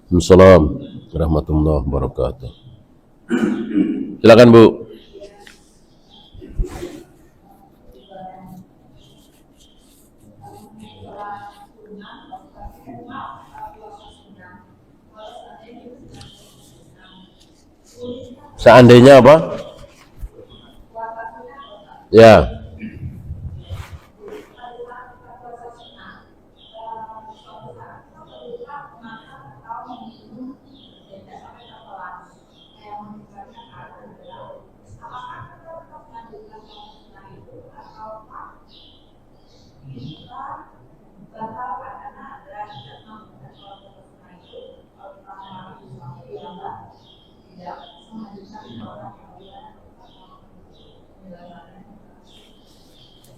Assalamualaikum warahmatullahi wabarakatuh. Silakan Bu. Seandainya apa? Ya.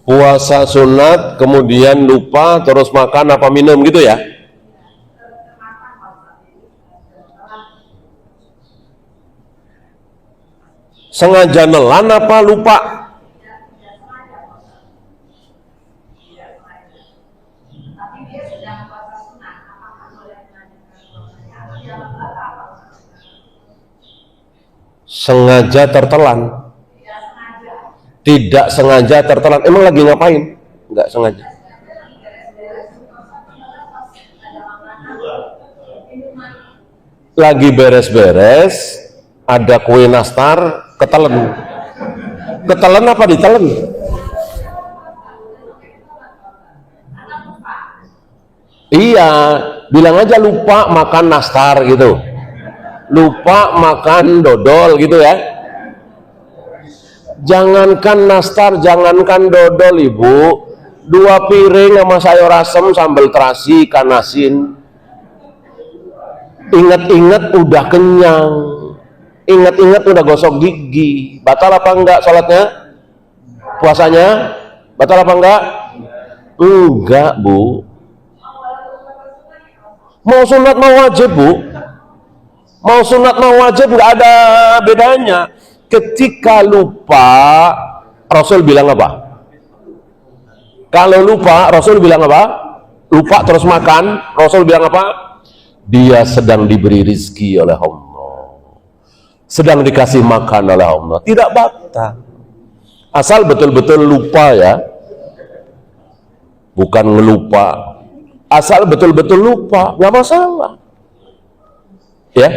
Puasa sunat kemudian lupa terus makan apa minum gitu ya? Sengaja nelan apa lupa? Sengaja tertelan. Tidak sengaja tertelan. Emang lagi ngapain? Enggak sengaja. Lagi beres-beres, ada kue nastar, ketelen. Ketelen apa ditelen? Iya, bilang aja lupa makan nastar gitu. Lupa makan dodol gitu ya. Jangankan nastar, jangankan dodol Ibu, 2 piring sama sayur asem, sambal terasi, ikan asin. Ingat-ingat udah kenyang, ingat-ingat udah gosok gigi. Batal apa enggak sholatnya? Puasanya? Batal apa enggak? Enggak Bu. Mau sunat mau wajib Bu. Mau sunat mau wajib enggak ada bedanya. Ketika lupa, Rasul bilang apa? Kalau lupa, Rasul bilang apa? Lupa terus makan, Rasul bilang apa? Dia sedang diberi rizki oleh Allah, sedang dikasih makan oleh Allah, tidak batal. Asal betul-betul lupa ya, bukan ngelupa. Asal betul-betul lupa, nggak masalah. Ya,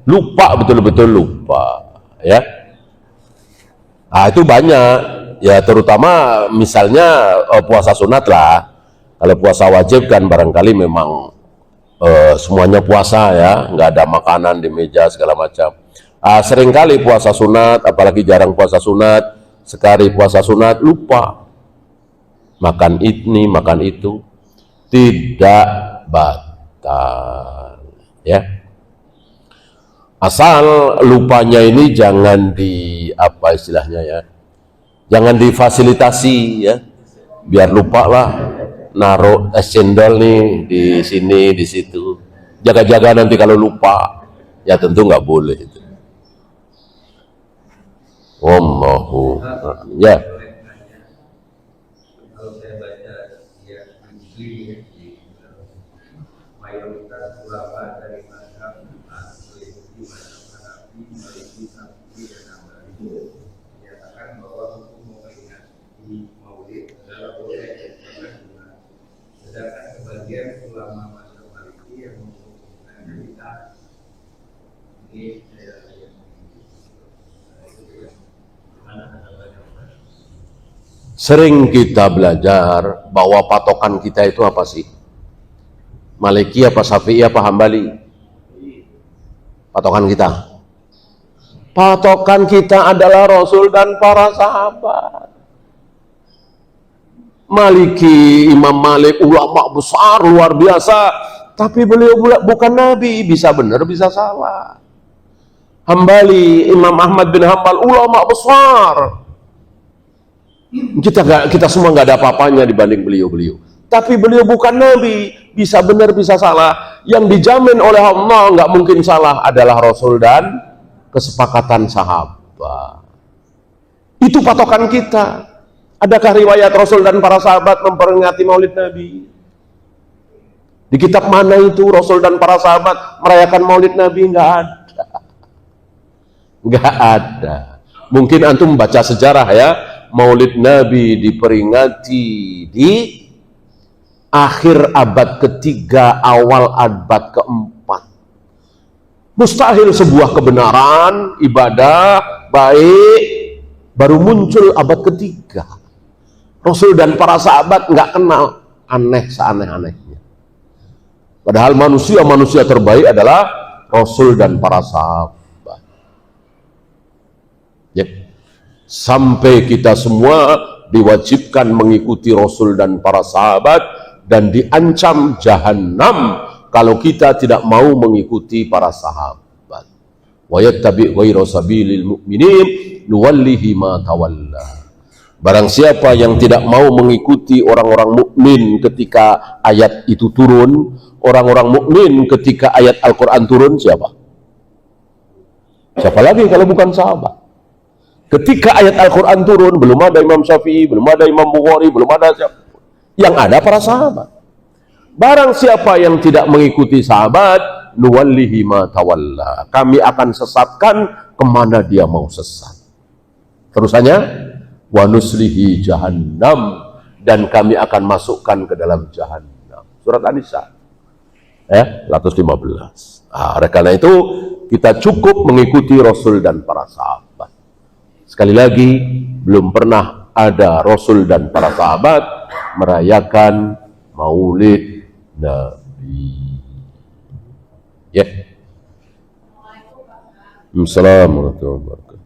lupa betul-betul lupa. Ya. Nah, itu banyak ya, terutama misalnya puasa sunat lah. Kalau puasa wajib kan barangkali memang semuanya puasa ya, nggak ada makanan di meja segala macam. Seringkali puasa sunat, apalagi jarang puasa sunat, sekali puasa sunat lupa makan ini makan itu, tidak batal ya. Asal lupanya ini jangan di apa istilahnya ya, jangan difasilitasi ya, biar lupa lah naruh es cendol nih di sini di situ, jaga-jaga nanti kalau lupa ya, tentu nggak boleh itu. Wallahu ya. Kalau saya baca ya di mayoritas ulama dari mazhab Maliki, Maliki, Syafi'i dan Hambali menyatakan bahwa hukum memperingati Maulid adalah boleh dilakukan. Sedangkan sebagian ulama mazhab Maliki yang menghukumkan bid'ah ini Sering kita belajar bahwa patokan kita itu apa sih? Maliki apa Syafi'i apa Hambali? Patokan kita. Patokan kita adalah Rasul dan para sahabat. Maliki, Imam Malik, ulama besar luar biasa, tapi beliau bukan Nabi, bisa benar bisa salah. Hambali, Imam Ahmad bin Hanbal, ulama besar. Kita semua nggak ada apa-apanya dibanding beliau-beliau. Tapi beliau bukan Nabi, bisa benar bisa salah. Yang dijamin oleh Allah nggak mungkin salah adalah Rasul dan kesepakatan sahabat. Itu patokan kita. Adakah riwayat Rasul dan para sahabat memperingati Maulid Nabi? Di kitab mana itu Rasul dan para sahabat merayakan Maulid Nabi? Nggak ada. Nggak ada. Mungkin antum baca sejarah ya, Maulid Nabi diperingati di akhir abad ketiga, awal abad keempat. Mustahil sebuah kebenaran, ibadah, baik, baru muncul abad ketiga. Rasul dan para sahabat nggak kenal aneh seaneh-anehnya. Padahal manusia terbaik adalah Rasul dan para sahabat. Ya. Sampai kita semua diwajibkan mengikuti Rasul dan para sahabat, dan diancam jahanam kalau kita tidak mau mengikuti para sahabat. Wa yattabi' ghayra sabilil mu'minin nuwallihi ma tawalla. Barang siapa yang tidak mau mengikuti orang-orang mukmin ketika ayat itu turun, orang-orang mukmin ketika ayat Al-Quran turun, siapa? Siapa lagi kalau bukan sahabat? Ketika ayat Al-Quran turun, belum ada Imam Syafi'i, belum ada Imam Bukhari, belum ada siapa. Yang ada para sahabat. Barang siapa yang tidak mengikuti sahabat, nuwallihi ma tawalla. Kami akan sesatkan kemana dia mau sesat. Terusannya, wa nuslihi jahannam, dan kami akan masukkan ke dalam jahannam. Surat An-Nisa ya 115. Oleh karena itu kita cukup mengikuti Rasul dan para sahabat. Sekali lagi, belum pernah ada Rasul dan para sahabat merayakan Maulid Nabi. Ya. Assalamualaikum warahmatullahi wabarakatuh.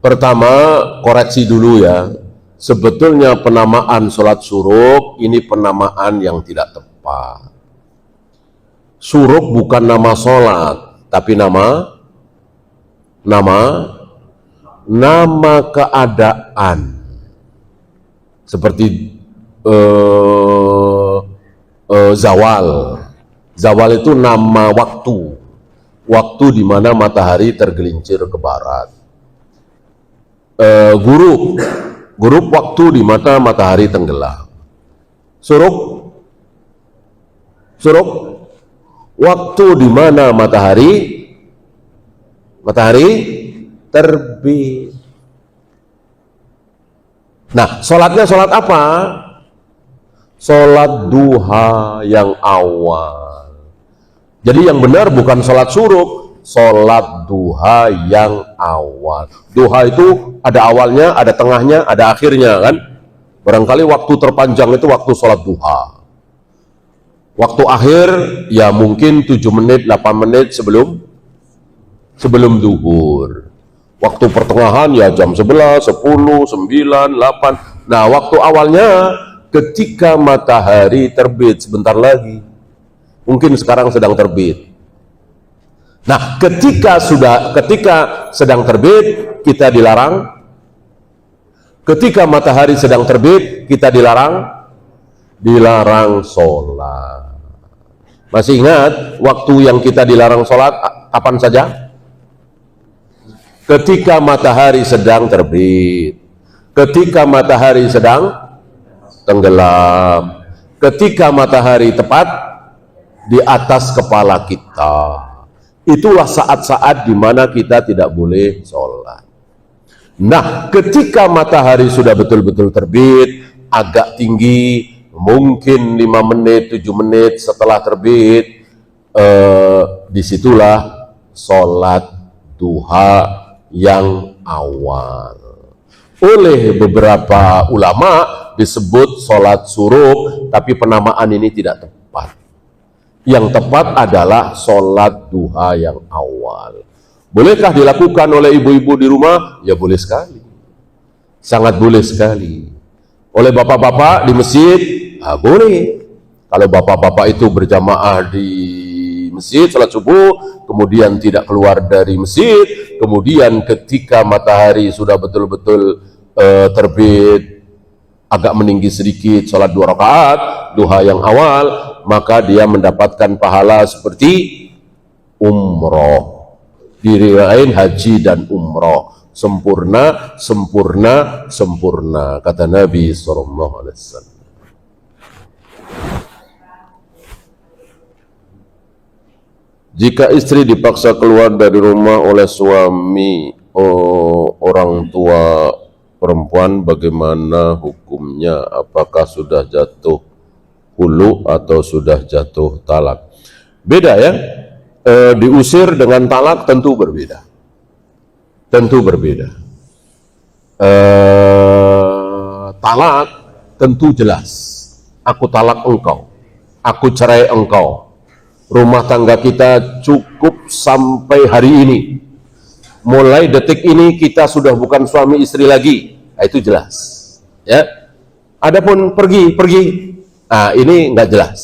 Pertama, koreksi dulu ya. Sebetulnya penamaan sholat syuruk ini penamaan yang tidak tepat. Syuruk bukan nama sholat, tapi nama keadaan. Seperti zawal. Zawal itu nama waktu. Waktu di mana matahari tergelincir ke barat. Gurub waktu di mana matahari tenggelam. Syuruk waktu di mana matahari terbit. Nah, sholatnya sholat apa? Sholat duha yang awal. Jadi yang benar bukan sholat syuruk, sholat duha yang awal. Duha itu ada awalnya, ada tengahnya, ada akhirnya kan. Barangkali waktu terpanjang itu waktu sholat duha. Waktu akhir ya mungkin 7 menit, 8 menit sebelum duhur. Waktu pertengahan ya jam 11, 10, 9, 8. Nah, waktu awalnya ketika matahari terbit sebentar lagi. Mungkin sekarang sedang terbit. Nah, ketika sedang terbit, kita dilarang. Ketika matahari sedang terbit, kita dilarang sholat. Masih ingat waktu yang kita dilarang sholat kapan saja? Ketika matahari sedang terbit, ketika matahari sedang tenggelam, ketika matahari tepat di atas kepala kita. Itulah saat-saat di mana kita tidak boleh sholat. Nah, ketika matahari sudah betul-betul terbit, agak tinggi, mungkin 5 menit, 7 menit setelah terbit, disitulah sholat duha yang awal. Oleh beberapa ulama disebut sholat syuruk, tapi penamaan ini tidak tepat. Yang tepat adalah sholat duha yang awal. Bolehkah dilakukan oleh ibu-ibu di rumah? Ya boleh sekali. Sangat boleh sekali. Oleh bapak-bapak di masjid? Boleh. Kalau bapak-bapak itu berjamaah di masjid, salat subuh, kemudian tidak keluar dari masjid, kemudian ketika matahari sudah betul-betul terbit, agak meninggi sedikit, salat 2 rakaat, duha yang awal, maka dia mendapatkan pahala seperti umroh. Diriwayatin haji dan umroh. Sempurna, sempurna, sempurna, kata Nabi SAW. Jika istri dipaksa keluar dari rumah oleh suami orang tua perempuan, bagaimana hukumnya? Apakah sudah jatuh hulu atau sudah jatuh talak? Beda ya, diusir dengan talak tentu berbeda. Tentu berbeda. Talak tentu jelas. Aku talak engkau, aku cerai engkau. Rumah tangga kita cukup sampai hari ini. Mulai detik ini kita sudah bukan suami istri lagi. Nah, itu jelas. Ya. Adapun pergi, nah ini nggak jelas.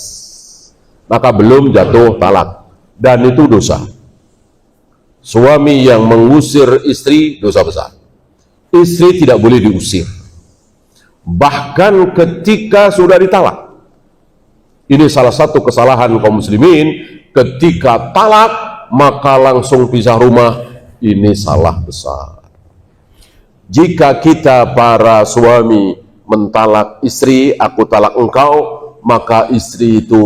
Maka belum jatuh talak. Dan itu dosa. Suami yang mengusir istri dosa besar. Istri tidak boleh diusir. Bahkan ketika sudah ditalak. Ini salah satu kesalahan kaum muslimin. Ketika talak, maka langsung pisah rumah. Ini salah besar. Jika kita para suami mentalak istri, aku talak engkau, maka istri itu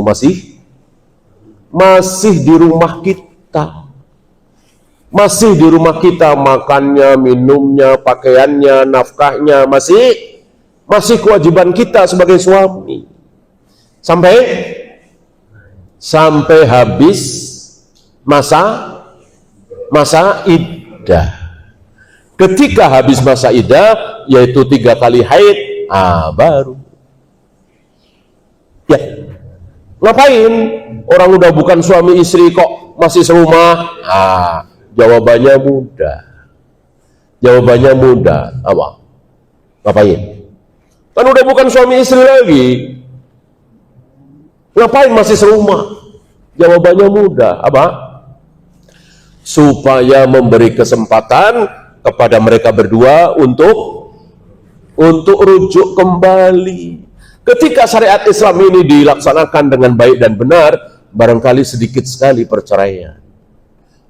masih di rumah kita. Masih di rumah kita, makannya, minumnya, pakaiannya, nafkahnya, masih kewajiban kita sebagai suami. Sampai habis masa iddah. Ketika habis masa iddah, yaitu 3 kali haid, baru. Ya, ngapain? Orang udah bukan suami istri kok masih serumah? Jawabannya mudah. Jawabannya mudah. Apa? Ngapain? Kan udah bukan suami istri lagi. Ngapain masih serumah? Jawabannya mudah. Apa? Supaya memberi kesempatan kepada mereka berdua untuk rujuk kembali. Ketika syariat Islam ini dilaksanakan dengan baik dan benar, barangkali sedikit sekali perceraian.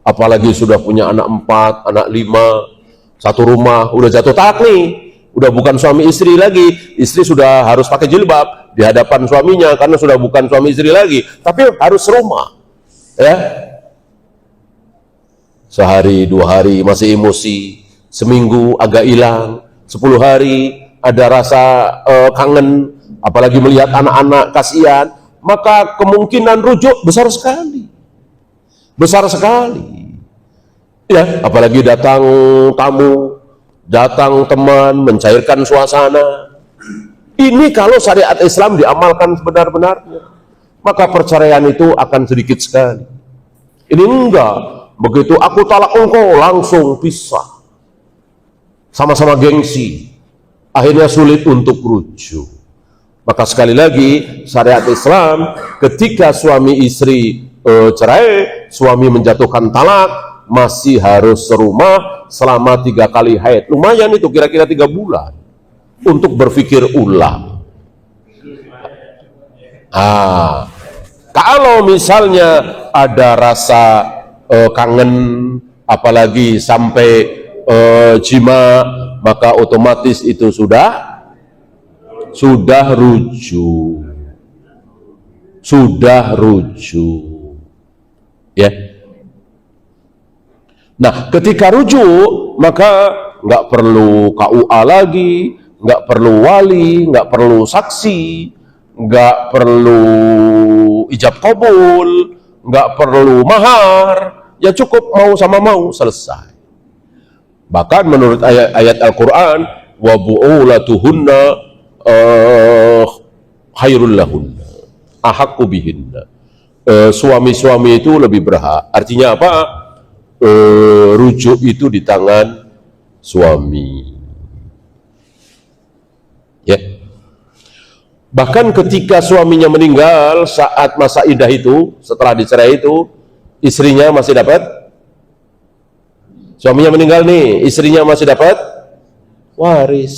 Apalagi sudah punya anak 4, anak 5, satu rumah, udah jatuh talak nih, udah bukan suami istri lagi, istri sudah harus pakai jilbab di hadapan suaminya karena sudah bukan suami istri lagi, tapi harus serumah, ya. Sehari 2 hari masih emosi, seminggu agak hilang, 10 hari ada rasa kangen, apalagi melihat anak-anak kasihan, maka kemungkinan rujuk besar sekali. Besar sekali. Ya, apalagi datang tamu, datang teman, mencairkan suasana. Ini kalau syariat Islam diamalkan sebenar-benarnya, maka perceraian itu akan sedikit sekali. Ini enggak. Begitu aku talak engkau, langsung pisah. Sama-sama gengsi. Akhirnya sulit untuk rujuk. Maka sekali lagi, syariat Islam ketika suami istri cerai, suami menjatuhkan talak, masih harus serumah selama 3 kali haid. Lumayan itu, kira-kira 3 bulan untuk berpikir ulang. Kalau misalnya ada rasa kangen, apalagi sampai jima, maka otomatis itu sudah rujuk. Sudah rujuk. Ya. Nah, ketika rujuk, maka nggak perlu KUA lagi, nggak perlu wali, nggak perlu saksi, nggak perlu ijab kabul, nggak perlu mahar, ya cukup mau sama mau, selesai. Bahkan menurut ayat Al-Quran, wa bu'ulatuhunna khairul lahunna ahaqqu bihinna. Suami-suami itu lebih berhak. Artinya apa? Rujuk itu di tangan suami. Ya. Bahkan ketika suaminya meninggal saat masa iddah itu, setelah dicerai itu, istrinya masih dapat, suaminya meninggal nih, istrinya masih dapat waris.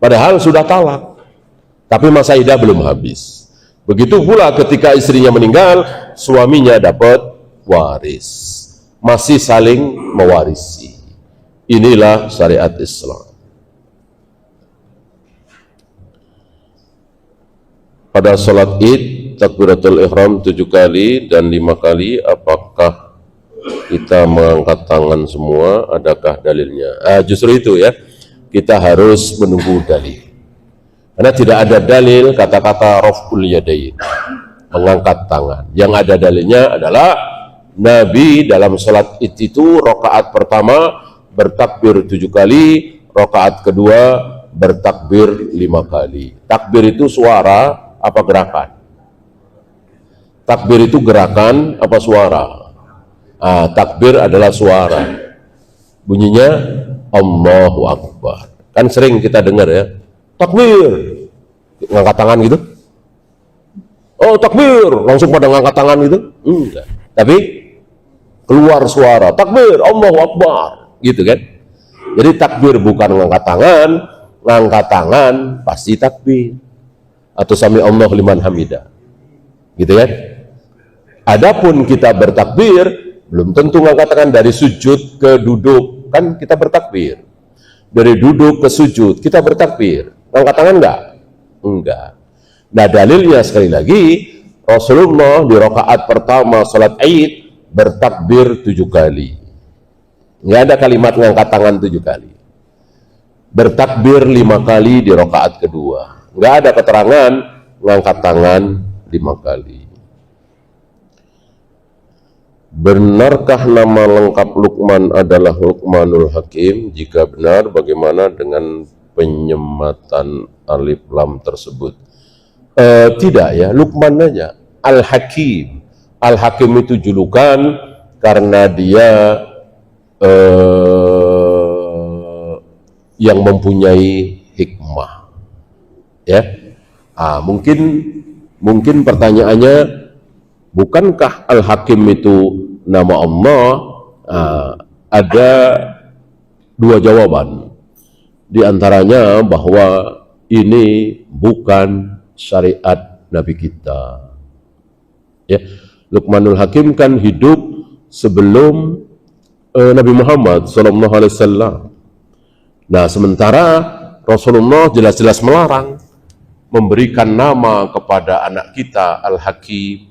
Padahal sudah talak, tapi masa iddah belum habis. Begitu pula ketika istrinya meninggal, suaminya dapat waris, masih saling mewarisi. Inilah syariat Islam. Pada sholat id, takbiratul ihram 7 kali dan 5 kali, apakah kita mengangkat tangan semua? Adakah dalilnya? Justru itu ya, kita harus menunggu dalil. Karena tidak ada dalil kata-kata raf'ul yadain, mengangkat tangan. Yang ada dalilnya adalah Nabi dalam sholat id itu rakaat pertama bertakbir 7 kali, rakaat kedua bertakbir 5 kali. Takbir itu suara apa gerakan? Takbir itu gerakan apa suara? Takbir adalah suara. Bunyinya Allahu Akbar. Kan sering kita dengar ya, takbir, ngangkat tangan gitu. Oh takbir, langsung pada ngangkat tangan gitu. Enggak. Tapi keluar suara, takbir, Allahu Akbar, gitu kan. Jadi takbir bukan ngangkat tangan pasti takbir. Atau sami Allah liman hamidah, gitu kan. Adapun kita bertakbir belum tentu ngangkat tangan. Dari sujud ke duduk kan kita bertakbir, dari duduk ke sujud kita bertakbir. Ngangkat tangan enggak. Nah dalilnya sekali lagi, Rasulullah di rakaat pertama salat Id bertakbir 7 kali. Nggak ada kalimat ngangkat tangan 7 kali. Bertakbir 5 kali di rakaat kedua. Nggak ada keterangan ngangkat tangan 5 kali. Benarkah nama lengkap Luqman adalah Luqmanul Hakim? Jika benar, bagaimana dengan penyematan alif lam tersebut? Tidak ya, Luqman aja. Al-Hakim. Al-Hakim itu julukan karena dia yang mempunyai hikmah. Ya, mungkin pertanyaannya, bukankah Al-Hakim itu nama Allah? Ada 2 jawaban. Di antaranya bahwa ini bukan syariat Nabi kita. Ya, Luqmanul Hakim kan hidup sebelum Nabi Muhammad SAW. Nah, sementara Rasulullah jelas-jelas melarang memberikan nama kepada anak kita Al-Hakim,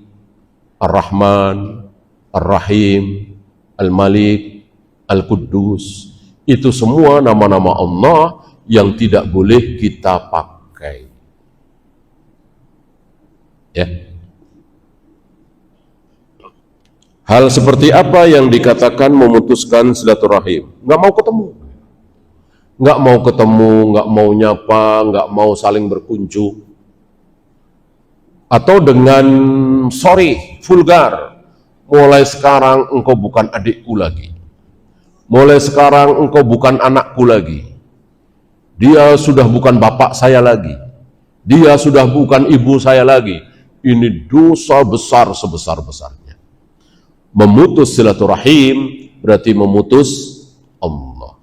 Ar-Rahman, Ar-Rahim, Al-Malik, Al-Quddus. Itu semua nama-nama Allah yang tidak boleh kita pakai. Ya. Hal seperti apa yang dikatakan memutuskan silaturahim? Nggak mau ketemu, nggak mau nyapa, nggak mau saling berkunjung, atau dengan sorry, vulgar, mulai sekarang engkau bukan adikku lagi, mulai sekarang engkau bukan anakku lagi, dia sudah bukan bapak saya lagi, dia sudah bukan ibu saya lagi. Ini dosa besar sebesar-besarnya. Memutus silaturahim berarti memutus Allah.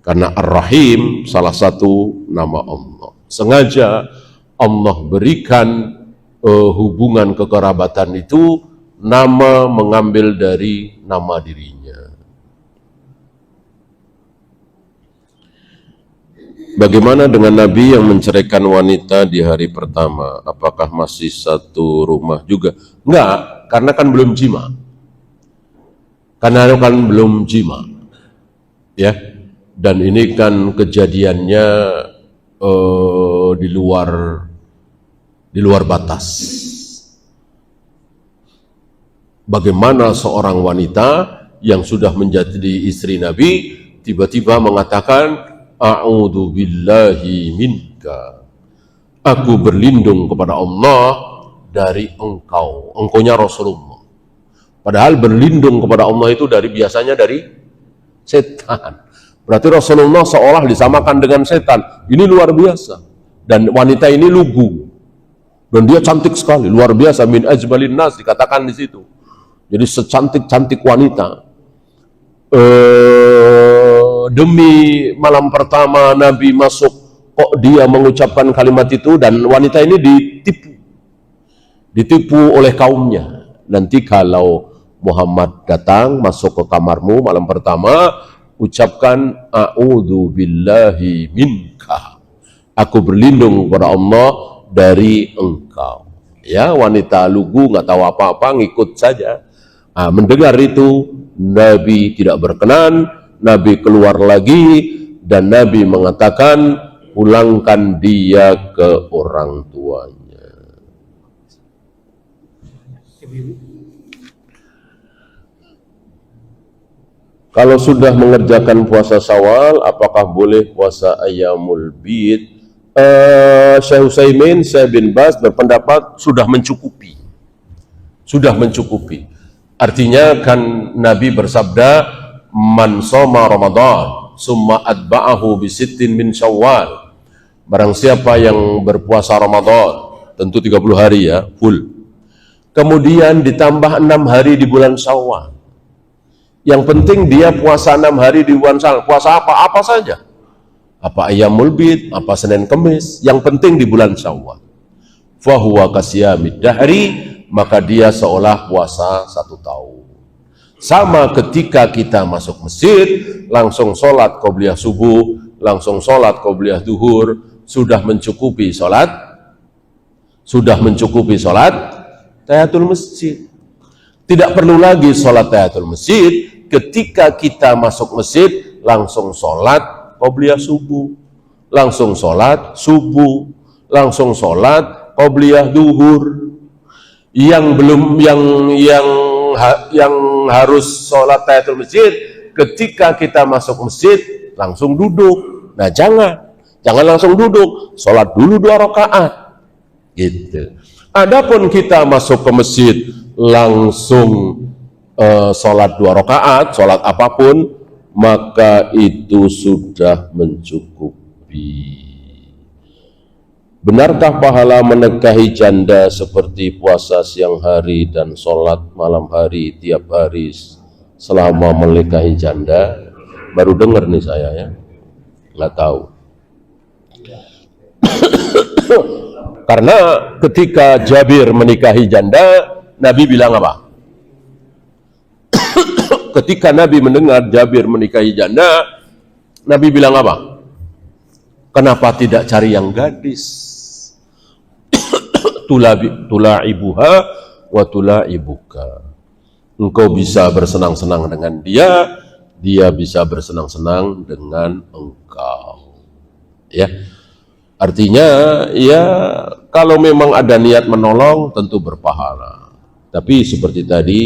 Karena Ar-Rahim salah satu nama Allah. Sengaja Allah berikan hubungan kekerabatan itu nama mengambil dari nama dirinya. Bagaimana dengan Nabi yang menceraikan wanita di hari pertama? Apakah masih satu rumah juga? Enggak, karena kan belum jima. Ya. Dan ini kan kejadiannya di luar batas. Bagaimana seorang wanita yang sudah menjadi istri Nabi tiba-tiba mengatakan, A'udzu billahi minka. Aku berlindung kepada Allah dari engkau. Engkaunya Rasulullah. Padahal berlindung kepada Allah itu biasanya dari setan. Berarti Rasulullah seolah disamakan dengan setan. Ini luar biasa. Dan wanita ini lugu. Dan dia cantik sekali, luar biasa, min ajmalin nas dikatakan di situ. Jadi secantik-cantik wanita. Demi malam pertama Nabi masuk, kok dia mengucapkan kalimat itu, dan wanita ini ditipu oleh kaumnya. Nanti kalau Muhammad datang masuk ke kamarmu malam pertama, ucapkan a'udzu billahi minka. Aku berlindung kepada Allah dari engkau. Ya, wanita lugu nggak tahu apa-apa, ngikut saja. Mendengar itu Nabi tidak berkenan, Nabi keluar lagi dan Nabi mengatakan, pulangkan dia ke orang tuanya. Kalau sudah mengerjakan puasa Syawal, apakah boleh puasa Ayyamul Bid? Syekh Utsaimin, Syekh bin Baz berpendapat sudah mencukupi. Sudah mencukupi. Artinya kan Nabi bersabda, man shoma Ramadan summa atba'ahu bi sittin min Syawal. Barang siapa yang berpuasa Ramadan, tentu 30 hari ya, full. Kemudian ditambah 6 hari di bulan Syawal. Yang penting dia puasa 6 hari di bulan Syawal. Puasa apa? Apa saja. Apa Ayyamul Bid, apa Senin Kemis, yang penting di bulan Syawal. Fahuwa kasiyamid dahri, maka dia seolah puasa 1 tahun. Sama ketika kita masuk masjid, langsung sholat qobliyah subuh, langsung sholat qobliyah duhur, sudah mencukupi sholat tahiyatul masjid. Tidak perlu lagi sholat tahiyatul masjid. Ketika kita masuk masjid, langsung sholat qobliyah subuh, langsung sholat subuh, langsung sholat qobliyah duhur. Yang belum, yang harus sholat tahiyatul masjid, ketika kita masuk masjid langsung duduk. Nah, jangan langsung duduk, sholat dulu 2 rakaat gitu. Adapun kita masuk ke masjid langsung sholat 2 rakaat, sholat apapun, maka itu sudah mencukupi. Benarkah pahala menikahi janda seperti puasa siang hari dan sholat malam hari tiap hari selama menikahi janda? Baru dengar nih saya ya, nggak tahu. Karena ketika Jabir menikahi janda, Nabi bilang apa? Ketika Nabi mendengar Jabir menikahi janda, Nabi bilang apa? Kenapa tidak cari yang gadis? Tula'ibuha wa tula'ibuka. Engkau bisa bersenang-senang dengan dia, dia bisa bersenang-senang dengan engkau. Ya. Artinya ya, kalau memang ada niat menolong tentu berpahala. Tapi seperti tadi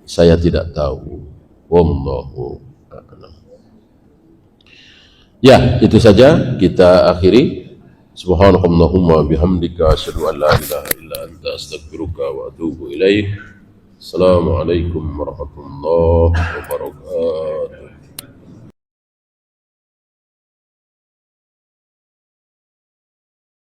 saya tidak tahu. Wallahu a'lam. Ya, itu saja kita akhiri. Subhanakallahumma bihamdika asyhadu an la ilaha illa anta astaghfiruka wa atubu ilaik. Assalamualaikum warahmatullahi wabarakatuh.